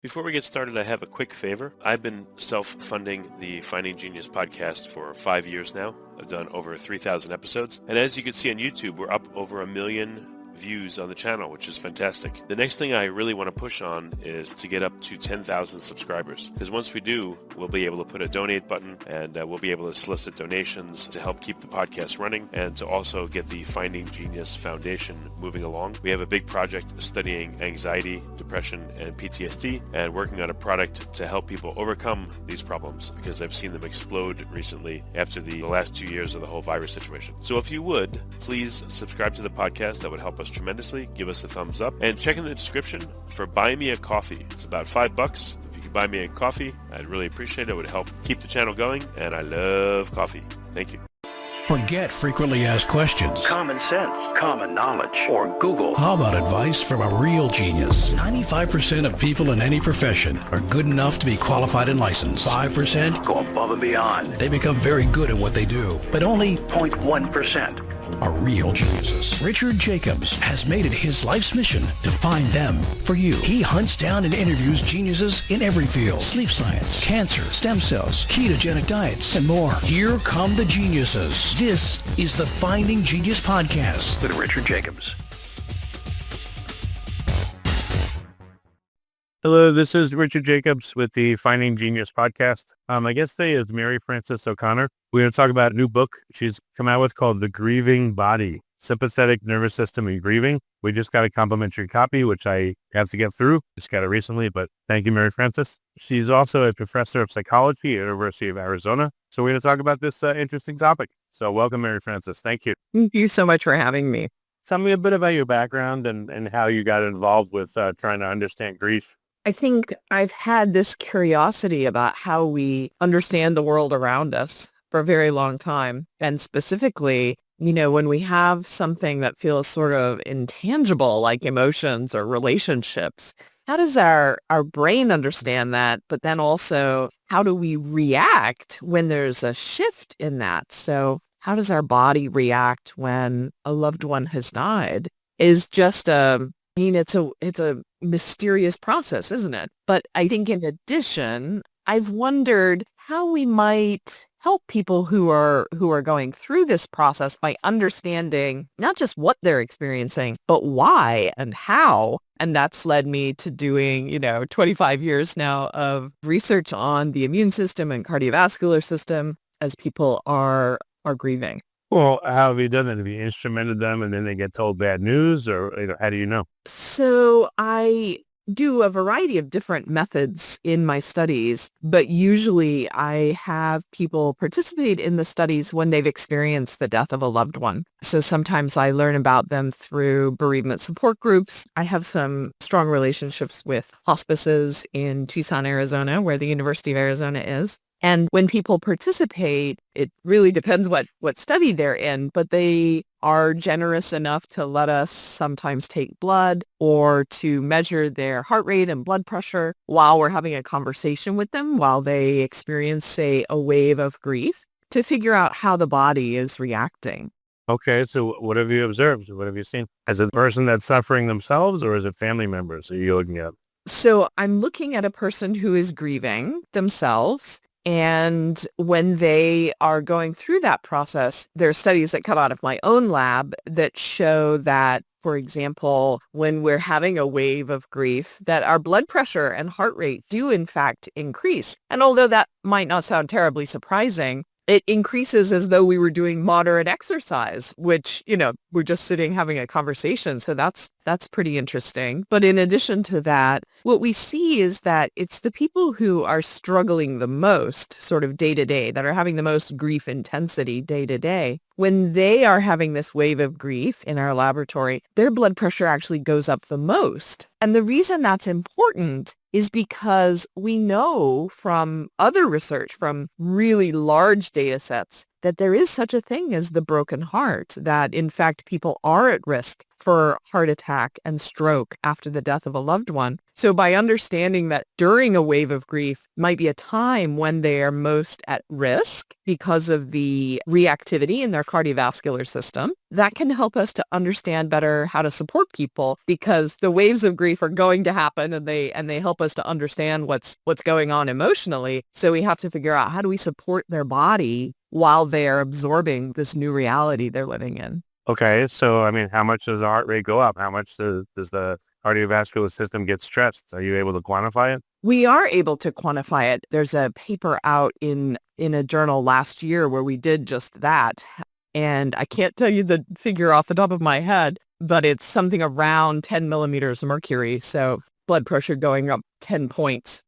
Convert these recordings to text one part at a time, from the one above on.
Before we get started, I have a quick favor. I've been self-funding the Finding Genius podcast for 5 years now. I've done over 3,000 episodes. And as you can see on YouTube, we're up over 1 million views on the channel, which is fantastic. The next thing I really want to push on is to get up to 10,000 subscribers. Because once we do, we'll be able to put a donate button and we'll be able to solicit donations to help keep the podcast running and to also get the Finding Genius Foundation moving along. We have a big project studying anxiety, depression, and PTSD and working on a product to help people overcome these problems because I've seen them explode recently after the last 2 years of the whole virus situation. So if you would, please subscribe to the podcast. That would help us tremendously. Give us a thumbs up and check in the description for Buy Me a Coffee. It's about $5. If you could buy me a coffee, I'd really appreciate it. It would help keep the channel going, and I love coffee. Thank you. Forget frequently asked questions. Common sense, common knowledge, or Google. How about advice from a real genius? 95% of people in any profession are good enough to be qualified and licensed. 5% go above and beyond. They become very good at what they do, but only 0.1% are real geniuses. Richard Jacobs has made it his life's mission to find them for you. He hunts down and interviews geniuses in every field: sleep science, cancer, stem cells, ketogenic diets, and more. Here come the geniuses. This is the Finding Genius Podcast with Richard Jacobs. Hello, this is Richard Jacobs with the Finding Genius Podcast. My guest today is Mary Frances O'Connor. We're going to talk about a new book she's come out with called The Grieving Body, Sympathetic Nervous System and Grieving. We just got a complimentary copy, which I have to get through. Just got it recently, but thank you, Mary Frances. She's also a professor of psychology at the University of Arizona. So we're going to talk about this interesting topic. So welcome, Mary Frances. Thank you. Thank you so much for having me. Tell me a bit about your background and how you got involved with trying to understand grief. I think I've had this curiosity about how we understand the world around us for a very long time. And specifically, when we have something that feels sort of intangible, like emotions or relationships, how does our brain understand that? But then also, how do we react when there's a shift in that? So how does our body react when a loved one has died is just it's a mysterious process, isn't it? But I think in addition, I've wondered how we might help people who are going through this process by understanding not just what they're experiencing, but why and how. And that's led me to doing, 25 years now of research on the immune system and cardiovascular system as people are grieving. Well, how have you done that? Have you instrumented them and then they get told bad news, or how do you know? So I do a variety of different methods in my studies, but usually I have people participate in the studies when they've experienced the death of a loved one. So sometimes I learn about them through bereavement support groups. I have some strong relationships with hospices in Tucson, Arizona, where the University of Arizona is. And when people participate, it really depends what study they're in, but they are generous enough to let us sometimes take blood or to measure their heart rate and blood pressure while we're having a conversation with them while they experience, say, a wave of grief to figure out how the body is reacting. Okay, so what have you observed? What have you seen? Is it the person that's suffering themselves, or is it family members are you looking at? So I'm looking at a person who is grieving themselves. And when they are going through that process, there are studies that come out of my own lab that show that, for example, when we're having a wave of grief, that our blood pressure and heart rate do in fact increase. And although that might not sound terribly surprising, it increases as though we were doing moderate exercise, which, we're just sitting having a conversation. So that's pretty interesting. But in addition to that, what we see is that it's the people who are struggling the most sort of day to day, that are having the most grief intensity day to day. When they are having this wave of grief in our laboratory, their blood pressure actually goes up the most. And the reason that's important is because we know from other research, from really large data sets, that there is such a thing as the broken heart, that in fact people are at risk for heart attack and stroke after the death of a loved one. So by understanding that during a wave of grief might be a time when they are most at risk because of the reactivity in their cardiovascular system, that can help us to understand better how to support people, because the waves of grief are going to happen, and they help us to understand what's going on emotionally. So we have to figure out, how do we support their body while they're absorbing this new reality they're living in. Okay, so I mean, how much does the heart rate go up? How much does the cardiovascular system get stressed? Are you able to quantify it? We are able to quantify it. There's a paper out in a journal last year where we did just that. And I can't tell you the figure off the top of my head, but it's something around 10 millimeters of mercury. So blood pressure going up 10 points.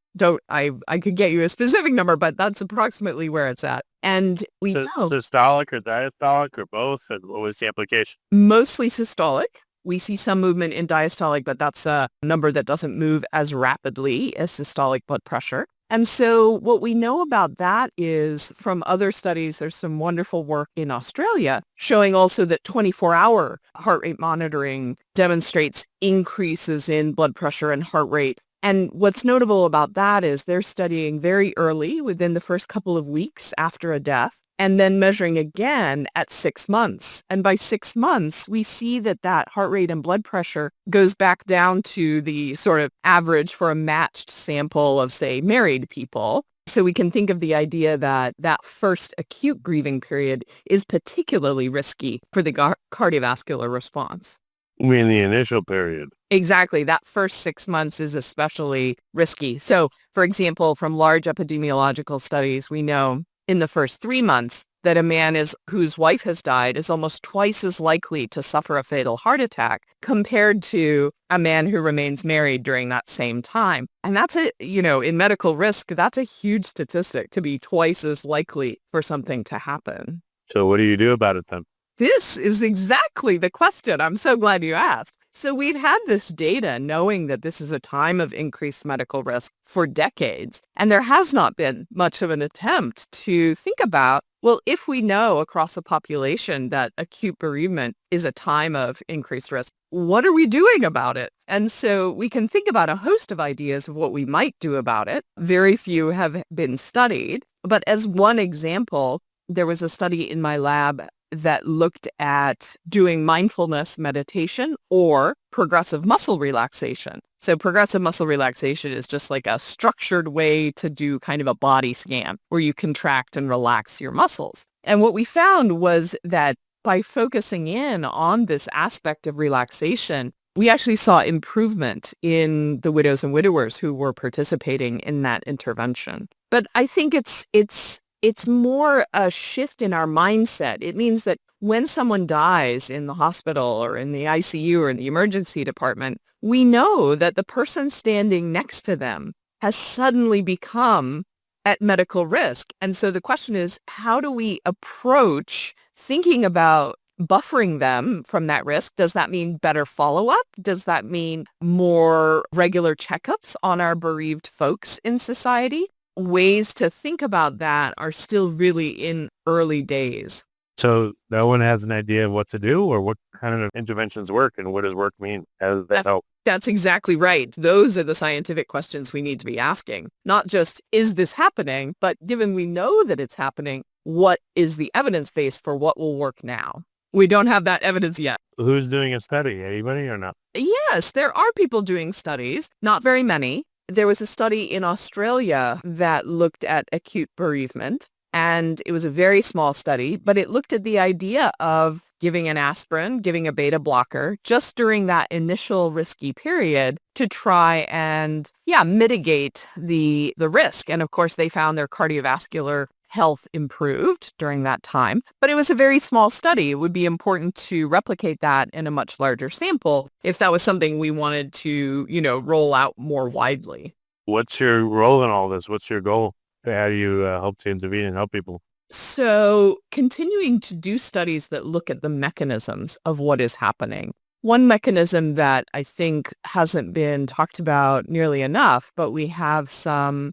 I could get you a specific number, but that's approximately where it's at. And we know Systolic or diastolic or both? And what was the application? mostly systolic. We see some movement in diastolic, but that's a number that doesn't move as rapidly as systolic blood pressure. And so what we know about that is, from other studies, there's some wonderful work in Australia showing also that 24-hour heart rate monitoring demonstrates increases in blood pressure and heart rate. And what's notable about that is they're studying very early, within the first couple of weeks after a death, and then measuring again at 6 months. And by 6 months, we see that heart rate and blood pressure goes back down to the sort of average for a matched sample of, say, married people. So we can think of the idea that first acute grieving period is particularly risky for the cardiovascular response. I mean, the initial period. Exactly. That first 6 months is especially risky. So, for example, from large epidemiological studies, we know in the first 3 months that a man whose wife has died is almost twice as likely to suffer a fatal heart attack compared to a man who remains married during that same time. And that's in medical risk, that's a huge statistic, to be twice as likely for something to happen. So what do you do about it then? This is exactly the question. I'm so glad you asked. So we've had this data knowing that this is a time of increased medical risk for decades, and there has not been much of an attempt to think about, well, if we know across a population that acute bereavement is a time of increased risk, what are we doing about it? And so we can think about a host of ideas of what we might do about it. Very few have been studied, but as one example, there was a study in my lab that looked at doing mindfulness meditation or progressive muscle relaxation. So progressive muscle relaxation is just like a structured way to do kind of a body scan where you contract and relax your muscles. And what we found was that by focusing in on this aspect of relaxation, we actually saw improvement in the widows and widowers who were participating in that intervention. But I think it's more a shift in our mindset. It means that when someone dies in the hospital or in the ICU or in the emergency department, we know that the person standing next to them has suddenly become at medical risk. And so the question is, how do we approach thinking about buffering them from that risk? Does that mean better follow-up? Does that mean more regular checkups on our bereaved folks in society? Ways to think about that are still really in early days. So no one has an idea of what to do, or what kind of interventions work, and what does work mean? How does that help? That's exactly right. Those are the scientific questions we need to be asking. Not just, is this happening, but given we know that it's happening, what is the evidence base for what will work now? We don't have that evidence yet. Who's doing a study? Anybody or not? Yes, there are people doing studies, not very many. There was a study in Australia that looked at acute bereavement, and it was a very small study, but it looked at the idea of giving an aspirin, giving a beta blocker just during that initial risky period to try and, mitigate the risk. And of course, they found their cardiovascular health improved during that time, but it was a very small study. It would be important to replicate that in a much larger sample if that was something we wanted to, roll out more widely. What's your role in all this? What's your goal? How do you hope to intervene and help people? So continuing to do studies that look at the mechanisms of what is happening. One mechanism that I think hasn't been talked about nearly enough, but we have some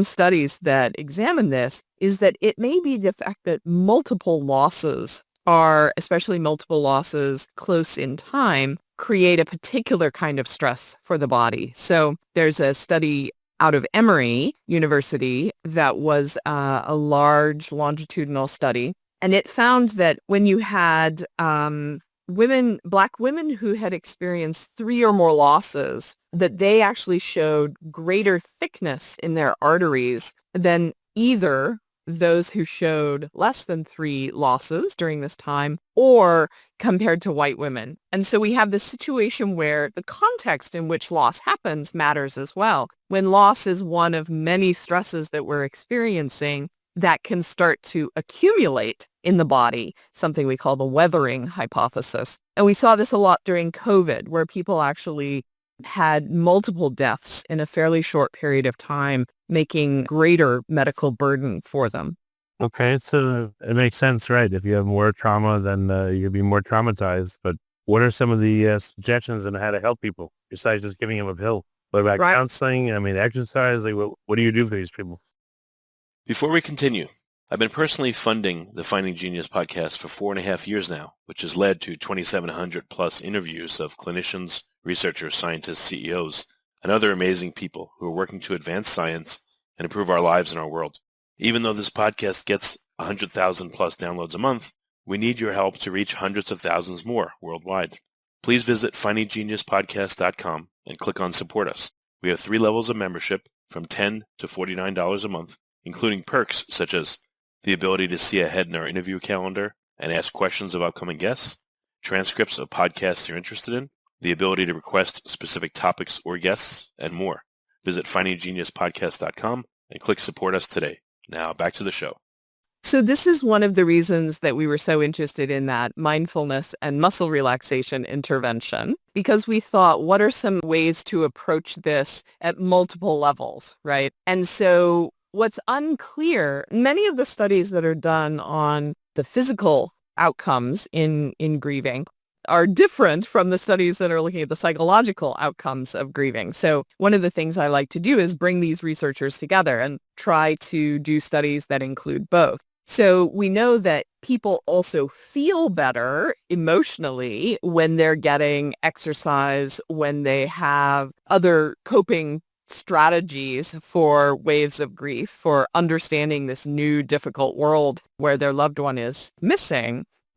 studies that examine this, is that it may be the fact that multiple losses are, especially multiple losses close in time, create a particular kind of stress for the body. So there's a study out of Emory University that was a large longitudinal study, and it found that when you had Black women who had experienced 3 or more losses, that they actually showed greater thickness in their arteries than either those who showed less than 3 losses during this time or compared to white women. And so we have this situation where the context in which loss happens matters as well. When loss is one of many stresses that we're experiencing, that can start to accumulate in the body, something we call the weathering hypothesis. And we saw this a lot during COVID, where people actually had multiple deaths in a fairly short period of time, making greater medical burden for them. Okay, so it makes sense, right? If you have more trauma, then you'll be more traumatized. But what are some of the suggestions on how to help people besides just giving them a pill? What about counseling? I mean, exercise? Like, what do you do for these people? Before we continue, I've been personally funding the Finding Genius podcast for 4.5 years now, which has led to 2,700 plus interviews of clinicians, researchers, scientists, CEOs, and other amazing people who are working to advance science and improve our lives and our world. Even though this podcast gets 100,000 plus downloads a month, we need your help to reach hundreds of thousands more worldwide. Please visit findinggeniuspodcast.com and click on Support Us. We have 3 levels of membership from $10 to $49 a month, including perks such as the ability to see ahead in our interview calendar and ask questions of upcoming guests, transcripts of podcasts you're interested in, the ability to request specific topics or guests, and more. Visit findinggeniuspodcast.com and click Support Us today. Now back to the show. So this is one of the reasons that we were so interested in that mindfulness and muscle relaxation intervention, because we thought, what are some ways to approach this at multiple levels, right? And so what's unclear, many of the studies that are done on the physical outcomes in grieving are different from the studies that are looking at the psychological outcomes of grieving. So one of the things I like to do is bring these researchers together and try to do studies that include both. So we know that people also feel better emotionally when they're getting exercise, when they have other coping strategies for waves of grief, for understanding this new difficult world where their loved one is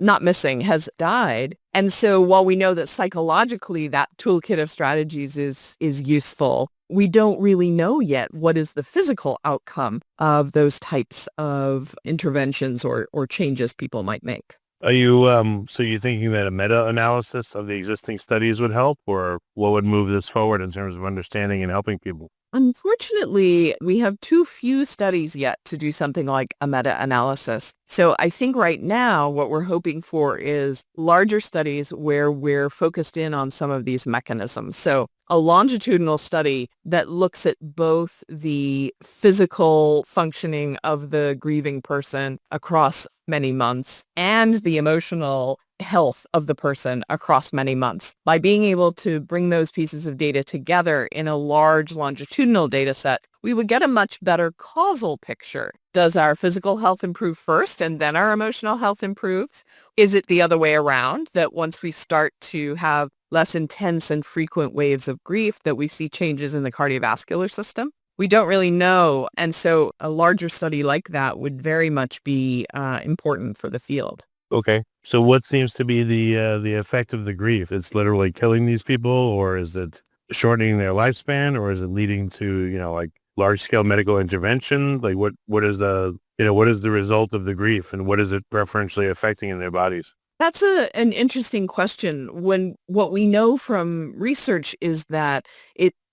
has died. And so while we know that psychologically that toolkit of strategies is useful, we don't really know yet what is the physical outcome of those types of interventions or changes people might make. Are you so you're thinking that a meta-analysis of the existing studies would help, or what would move this forward in terms of understanding and helping people? Unfortunately, we have too few studies yet to do something like a meta-analysis. So I think right now what we're hoping for is larger studies where we're focused in on some of these mechanisms. So a longitudinal study that looks at both the physical functioning of the grieving person across many months and the emotional health of the person across many months. By being able to bring those pieces of data together in a large longitudinal data set, we would get a much better causal picture. Does our physical health improve first and then our emotional health improves? Is it the other way around, that once we start to have less intense and frequent waves of grief, that we see changes in the cardiovascular system? We don't really know. And so a larger study like that would very much be important for the field. Okay. So what seems to be the effect of the grief? It's literally killing these people, or is it shortening their lifespan, or is it leading to, like large scale medical intervention? Like what is the result of the grief, and what is it preferentially affecting in their bodies? That's an interesting question. When what we know from research is that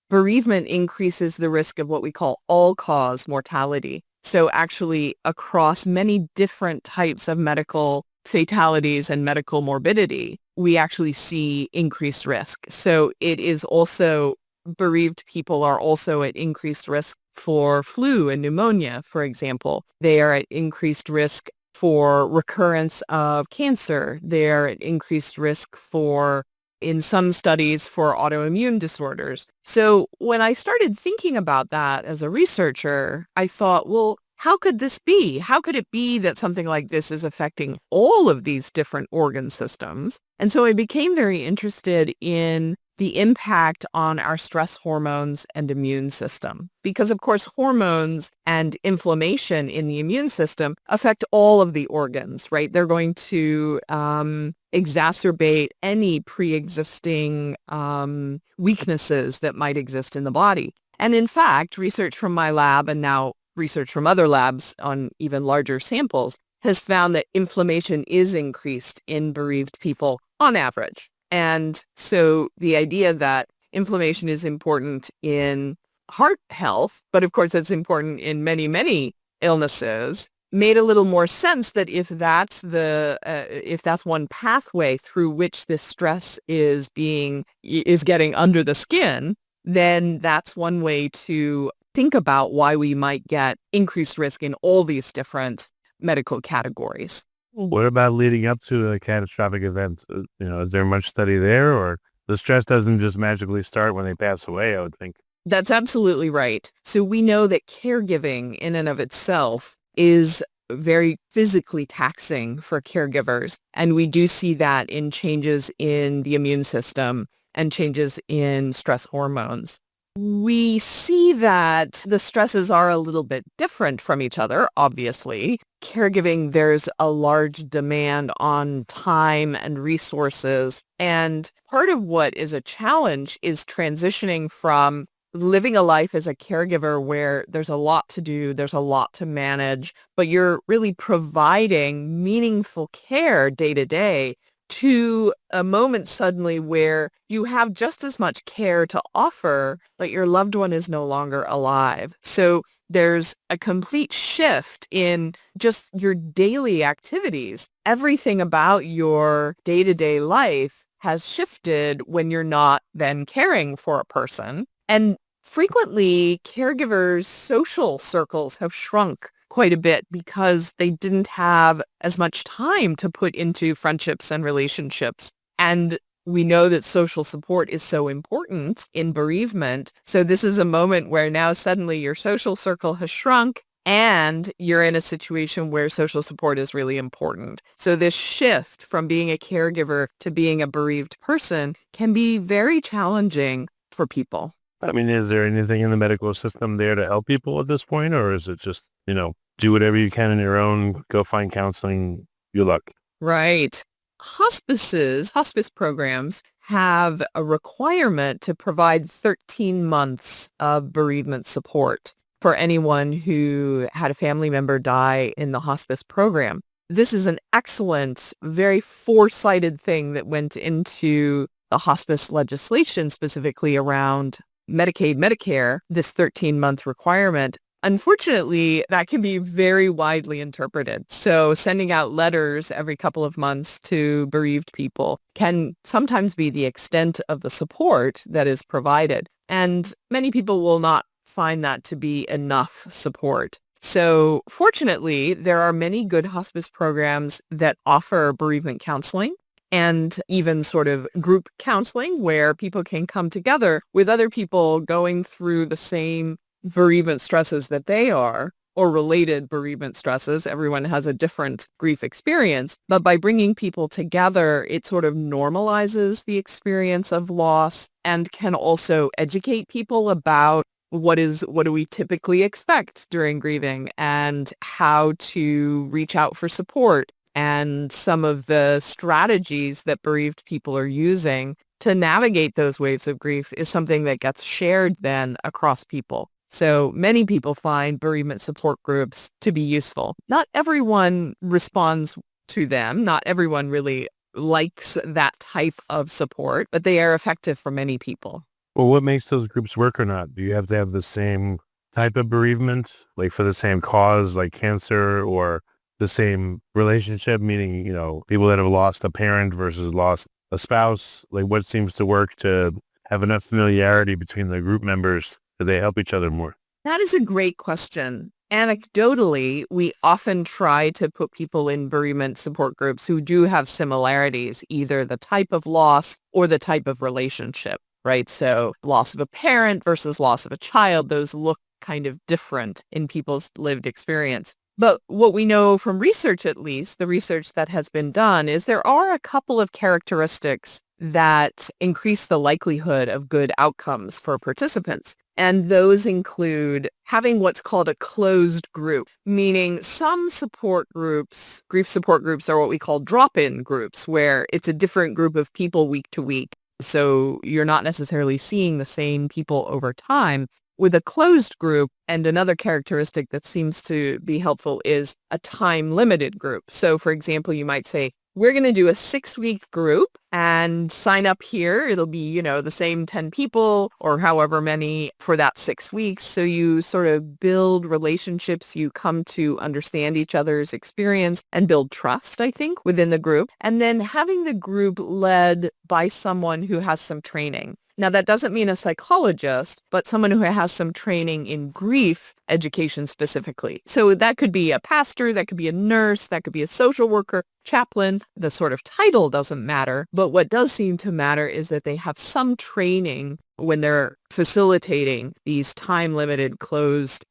bereavement increases the risk of what we call all-cause mortality. So actually across many different types of medical fatalities and medical morbidity, we actually see increased risk. So it is also, bereaved people are also at increased risk for flu and pneumonia, for example. They are at increased risk for recurrence of cancer. They're at increased risk for, in some studies, for autoimmune disorders. So when I started thinking about that as a researcher, I thought, well, how could this be? How could it be that something like this is affecting all of these different organ systems? And so I became very interested in the impact on our stress hormones and immune system. Because, of course, hormones and inflammation in the immune system affect all of the organs, right? They're going to exacerbate any pre-existing weaknesses that might exist in the body. And in fact, research from my lab and now research from other labs on even larger samples has found that inflammation is increased in bereaved people on average. And so the idea that inflammation is important in heart health, but of course it's important in many, many illnesses, made a little more sense that if that's one pathway through which this stress is getting under the skin, then that's one way to think about why we might get increased risk in all these different medical categories. What about leading up to a catastrophic event? Is there much study there, or the stress doesn't just magically start when they pass away, I would think? That's absolutely right. So we know that caregiving in and of itself is very physically taxing for caregivers. And we do see that in changes in the immune system and changes in stress hormones. We see that the stresses are a little bit different from each other, obviously. Caregiving, there's a large demand on time and resources. And part of what is a challenge is transitioning from living a life as a caregiver where there's a lot to do, there's a lot to manage, but you're really providing meaningful care day to day, to a moment suddenly where you have just as much care to offer, but your loved one is no longer alive. So there's a complete shift in just your daily activities. Everything about your day-to-day life has shifted when you're not then caring for a person. And frequently, caregivers' social circles have shrunk quite a bit because they didn't have as much time to put into friendships and relationships. And we know that social support is so important in bereavement. So this is a moment where now suddenly your social circle has shrunk and you're in a situation where social support is really important. So this shift from being a caregiver to being a bereaved person can be very challenging for people. I mean, is there anything in the medical system there to help people at this point, or is it just, do whatever you can on your own, go find counseling, good luck? Right. Hospice programs have a requirement to provide 13 months of bereavement support for anyone who had a family member die in the hospice program. This is an excellent, very foresighted thing that went into the hospice legislation, specifically around Medicaid, Medicare, this 13-month requirement. Unfortunately, that can be very widely interpreted. So sending out letters every couple of months to bereaved people can sometimes be the extent of the support that is provided. And many people will not find that to be enough support. So fortunately, there are many good hospice programs that offer bereavement counseling and even sort of group counseling where people can come together with other people going through the same bereavement stresses that they are, or related bereavement stresses. Everyone has a different grief experience, but by bringing people together, it sort of normalizes the experience of loss and can also educate people about what do we typically expect during grieving and how to reach out for support and some of the strategies that bereaved people are using to navigate those waves of grief is something that gets shared then across people. So many people find bereavement support groups to be useful. Not everyone responds to them. Not everyone really likes that type of support, but they are effective for many people. Well, what makes those groups work or not? Do you have to have the same type of bereavement, like for the same cause, like cancer, or the same relationship, meaning, people that have lost a parent versus lost a spouse? Like, what seems to work to have enough familiarity between the group members that they help each other more? That is a great question. Anecdotally, we often try to put people in bereavement support groups who do have similarities, either the type of loss or the type of relationship, right? So loss of a parent versus loss of a child, those look kind of different in people's lived experience. But what we know from research, at least, the research that has been done, is there are a couple of characteristics that increase the likelihood of good outcomes for participants. And those include having what's called a closed group, meaning some support groups, grief support groups, are what we call drop-in groups, where it's a different group of people week to week. So you're not necessarily seeing the same people over time. With a closed group, and another characteristic that seems to be helpful is a time-limited group. So, for example, you might say, we're going to do a 6-week group and sign up here. It'll be, the same 10 people or however many for that 6 weeks. So you sort of build relationships. You come to understand each other's experience and build trust, I think, within the group. And then having the group led by someone who has some training. Now, that doesn't mean a psychologist, but someone who has some training in grief education specifically. So that could be a pastor, that could be a nurse, that could be a social worker, chaplain. The sort of title doesn't matter. But what does seem to matter is that they have some training when they're facilitating these time-limited closed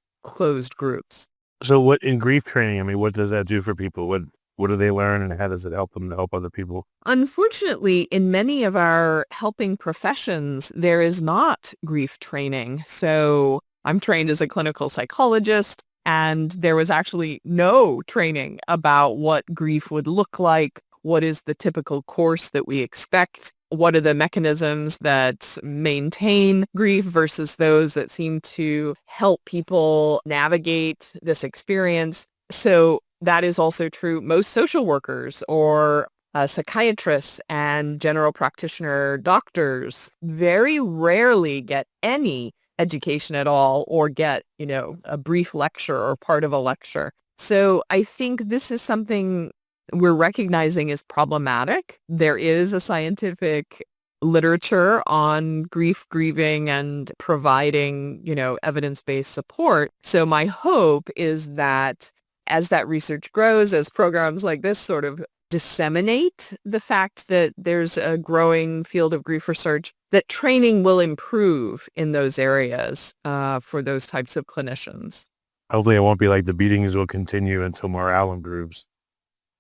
groups. So what in grief training, what does that do for people? What do they learn, and how does it help them to help other people? Unfortunately, in many of our helping professions, there is not grief training. So I'm trained as a clinical psychologist, and there was actually no training about what grief would look like. What is the typical course that we expect? What are the mechanisms that maintain grief versus those that seem to help people navigate this experience? So that is also true. Most social workers or psychiatrists and general practitioner doctors very rarely get any education at all or get, a brief lecture or part of a lecture. So I think this is something we're recognizing is problematic. There is a scientific literature on grieving and providing, evidence-based support. So my hope is that as that research grows, as programs like this sort of disseminate the fact that there's a growing field of grief research, that training will improve in those areas for those types of clinicians. Hopefully it won't be like the beatings will continue until morale improves.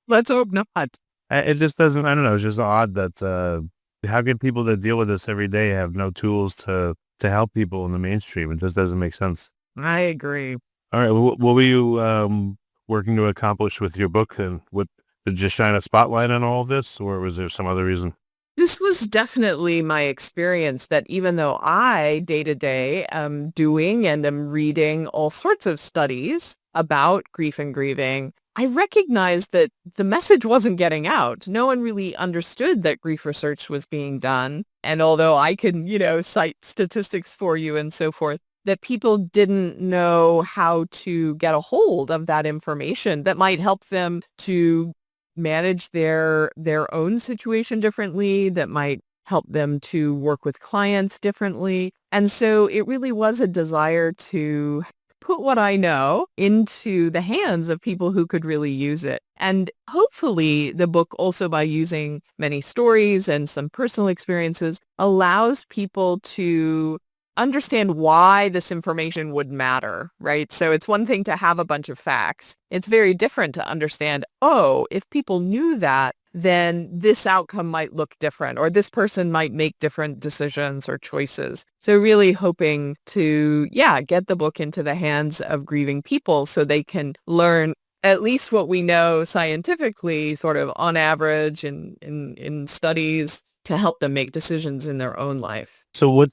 Let's hope not. It just doesn't, I don't know, it's just odd that how can people that deal with this every day have no tools to help people in the mainstream? It just doesn't make sense. I agree. All right, what were you working to accomplish with your book, and what did you shine a spotlight on all of this, or was there some other reason? This was definitely my experience that even though I day to day am doing and am reading all sorts of studies about grief and grieving, I recognized that the message wasn't getting out. No one really understood that grief research was being done. And although I can, cite statistics for you and so forth, that people didn't know how to get a hold of that information that might help them to manage their own situation differently, that might help them to work with clients differently. And so it really was a desire to put what I know into the hands of people who could really use it. And hopefully the book, also by using many stories and some personal experiences, allows people to understand why this information would matter, right? So it's one thing to have a bunch of facts. It's very different to understand, if people knew that, then this outcome might look different, or this person might make different decisions or choices. So really hoping to, get the book into the hands of grieving people so they can learn at least what we know scientifically, sort of on average in studies, to help them make decisions in their own life. So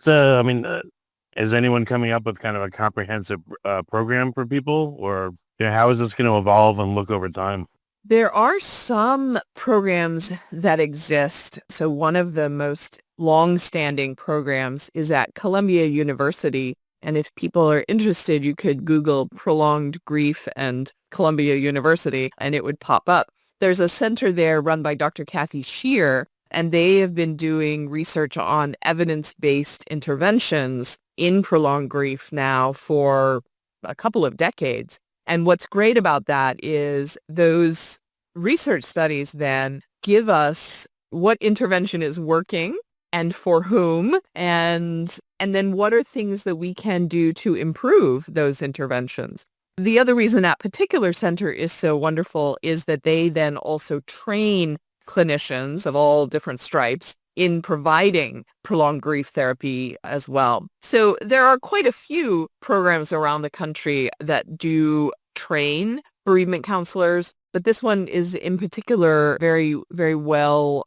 is anyone coming up with kind of a comprehensive program for people, or how is this going to evolve and look over time? There are some programs that exist. So one of the most long-standing programs is at Columbia University. And if people are interested, you could Google prolonged grief and Columbia University, and it would pop up. There's a center there run by Dr. Kathy Shear, and they have been doing research on evidence-based interventions in prolonged grief now for a couple of decades. And what's great about that is those research studies then give us what intervention is working and for whom, and then what are things that we can do to improve those interventions. The other reason that particular center is so wonderful is that they then also train clinicians of all different stripes in providing prolonged grief therapy as well. So there are quite a few programs around the country that do train bereavement counselors, but this one is in particular very, very well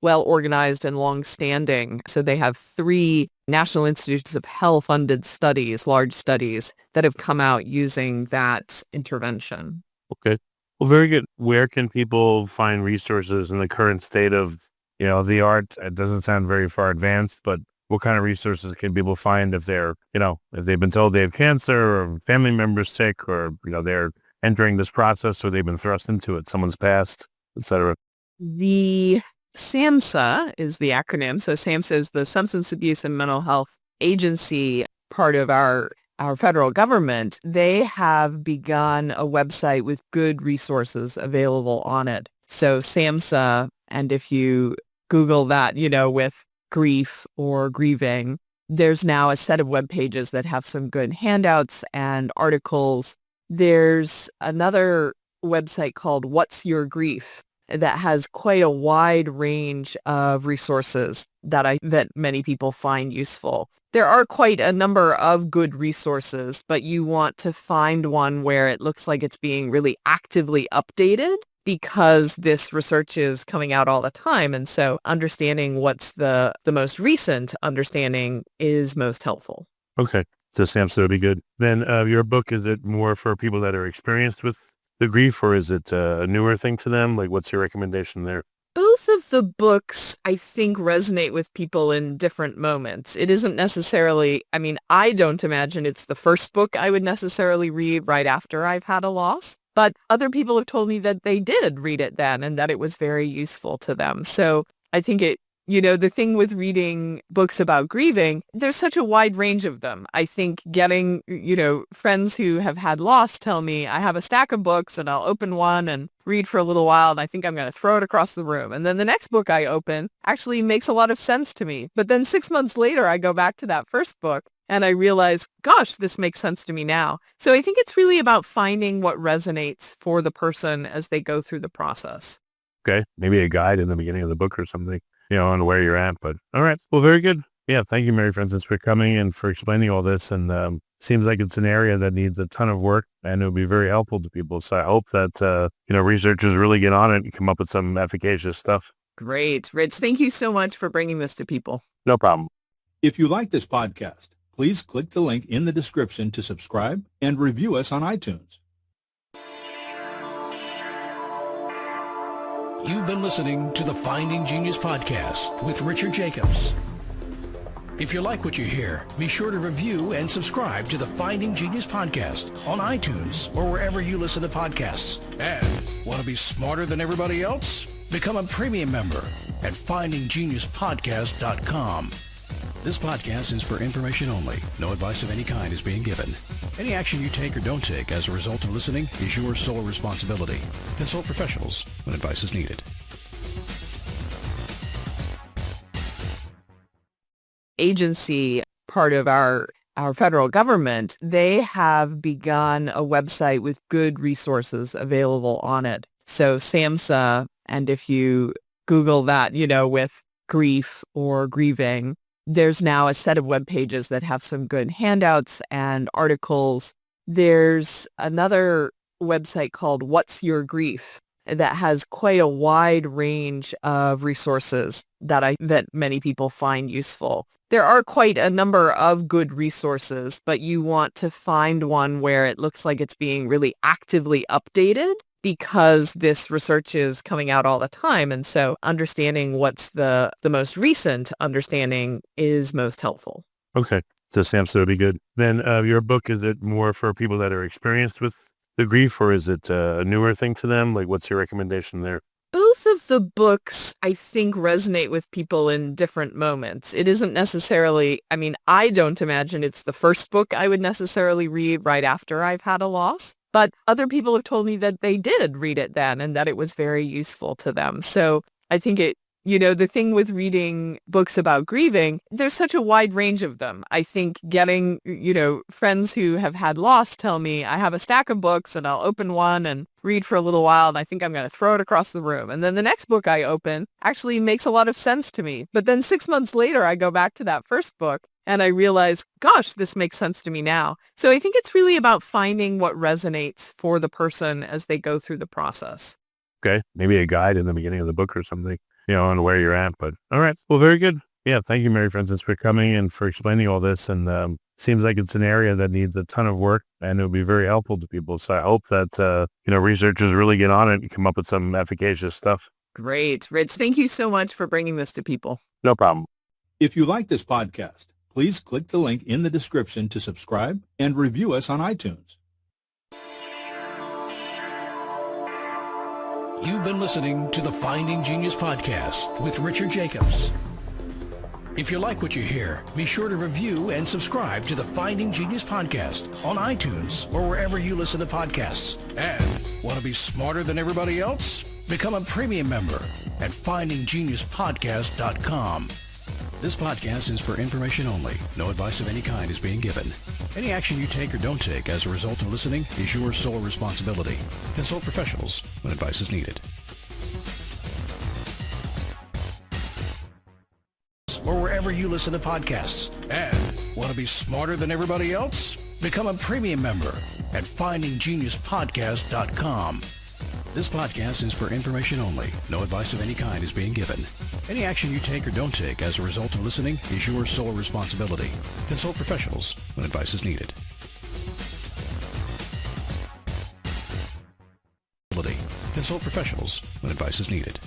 organized and long-standing. So they have 3 National Institutes of Health funded studies, large studies, that have come out using that intervention. Okay. Well, very good. Where can people find resources in the current state of, the art? It doesn't sound very far advanced, but what kind of resources can people find if they're, if they've been told they have cancer or family members sick or, they're entering this process or they've been thrust into it, someone's passed, etc. The SAMHSA is the acronym. So SAMHSA is the Substance Abuse and Mental Health Agency, part of our federal government. They have begun a website with good resources available on it. So SAMHSA, and if you Google that, with grief or grieving, there's now a set of web pages that have some good handouts and articles. There's another website called What's Your Grief that has quite a wide range of resources that many people find useful. There are quite a number of good resources, but you want to find one where it looks like it's being really actively updated, because this research is coming out all the time. And so understanding what's the most recent understanding is most helpful. Okay. So SAMHSA would be good. Then your book, is it more for people that are experienced with the grief, or is it a newer thing to them? Like, what's your recommendation there? Both of the books, I think, resonate with people in different moments. It isn't necessarily, I don't imagine it's the first book I would necessarily read right after I've had a loss. But other people have told me that they did read it then and that it was very useful to them. So I think the thing with reading books about grieving, there's such a wide range of them. I think getting, friends who have had loss tell me I have a stack of books and I'll open one and read for a little while and I think I'm going to throw it across the room. And then the next book I open actually makes a lot of sense to me. But then 6 months later, I go back to that first book and I realize, gosh, this makes sense to me now. So I think it's really about finding what resonates for the person as they go through the process. Okay. Maybe a guide in the beginning of the book or something, on where you're at. But all right. Well, very good. Yeah. Thank you, Mary Frances, for coming and for explaining all this. And seems like it's an area that needs a ton of work and it would be very helpful to people. So I hope that, researchers really get on it and come up with some efficacious stuff. Great. Rich, thank you so much for bringing this to people. No problem. If you like this podcast, please click the link in the description to subscribe and review us on iTunes. You've been listening to the Finding Genius podcast with Richard Jacobs. If you like what you hear, be sure to review and subscribe to the Finding Genius podcast on iTunes or wherever you listen to podcasts. And want to be smarter than everybody else? Become a premium member at findinggeniuspodcast.com. This podcast is for information only. No advice of any kind is being given. Any action you take or don't take as a result of listening is your sole responsibility. Consult professionals when advice is needed. Agency, part of our federal government, they have begun a website with good resources available on it. So SAMHSA, and if you Google that, with grief or grieving, there's now a set of web pages that have some good handouts and articles. There's another website called What's Your Grief that has quite a wide range of resources that many people find useful. There are quite a number of good resources, but you want to find one where it looks like it's being really actively updated, because this research is coming out all the time. And so understanding what's the most recent understanding is most helpful. Okay. So SAMHSA would be good. Then your book, is it more for people that are experienced with the grief, or is it a newer thing to them? Like, what's your recommendation there? Both of the books, I think, resonate with people in different moments. It isn't necessarily, I don't imagine it's the first book I would necessarily read right after I've had a loss. But other people have told me that they did read it then and that it was very useful to them. So I think The thing with reading books about grieving, there's such a wide range of them. I think getting, friends who have had loss tell me I have a stack of books and I'll open one and read for a little while and I think I'm going to throw it across the room. And then the next book I open actually makes a lot of sense to me. But then 6 months later, I go back to that first book and I realize, gosh, this makes sense to me now. So I think it's really about finding what resonates for the person as they go through the process. Okay. Maybe a guide in the beginning of the book or something, on where you're at. But all right. Well, very good. Yeah. Thank you, Mary Frances, for coming and for explaining all this. And seems like it's an area that needs a ton of work and it will be very helpful to people. So I hope that, researchers really get on it and come up with some efficacious stuff. Great. Rich, thank you so much for bringing this to people. No problem. If you like this podcast, please click the link in the description to subscribe and review us on iTunes. You've been listening to the Finding Genius podcast with Richard Jacobs. If you like what you hear, be sure to review and subscribe to the Finding Genius podcast on iTunes or wherever you listen to podcasts. And want to be smarter than everybody else? Become a premium member at findinggeniuspodcast.com. This podcast is for information only. No advice of any kind is being given. Any action you take or don't take as a result of listening is your sole responsibility. Consult professionals when advice is needed. Or wherever you listen to podcasts. And want to be smarter than everybody else? Become a premium member at findinggeniuspodcast.com. This podcast is for information only. No advice of any kind is being given. Any action you take or don't take as a result of listening is your sole responsibility. Consult professionals when advice is needed. Consult professionals when advice is needed.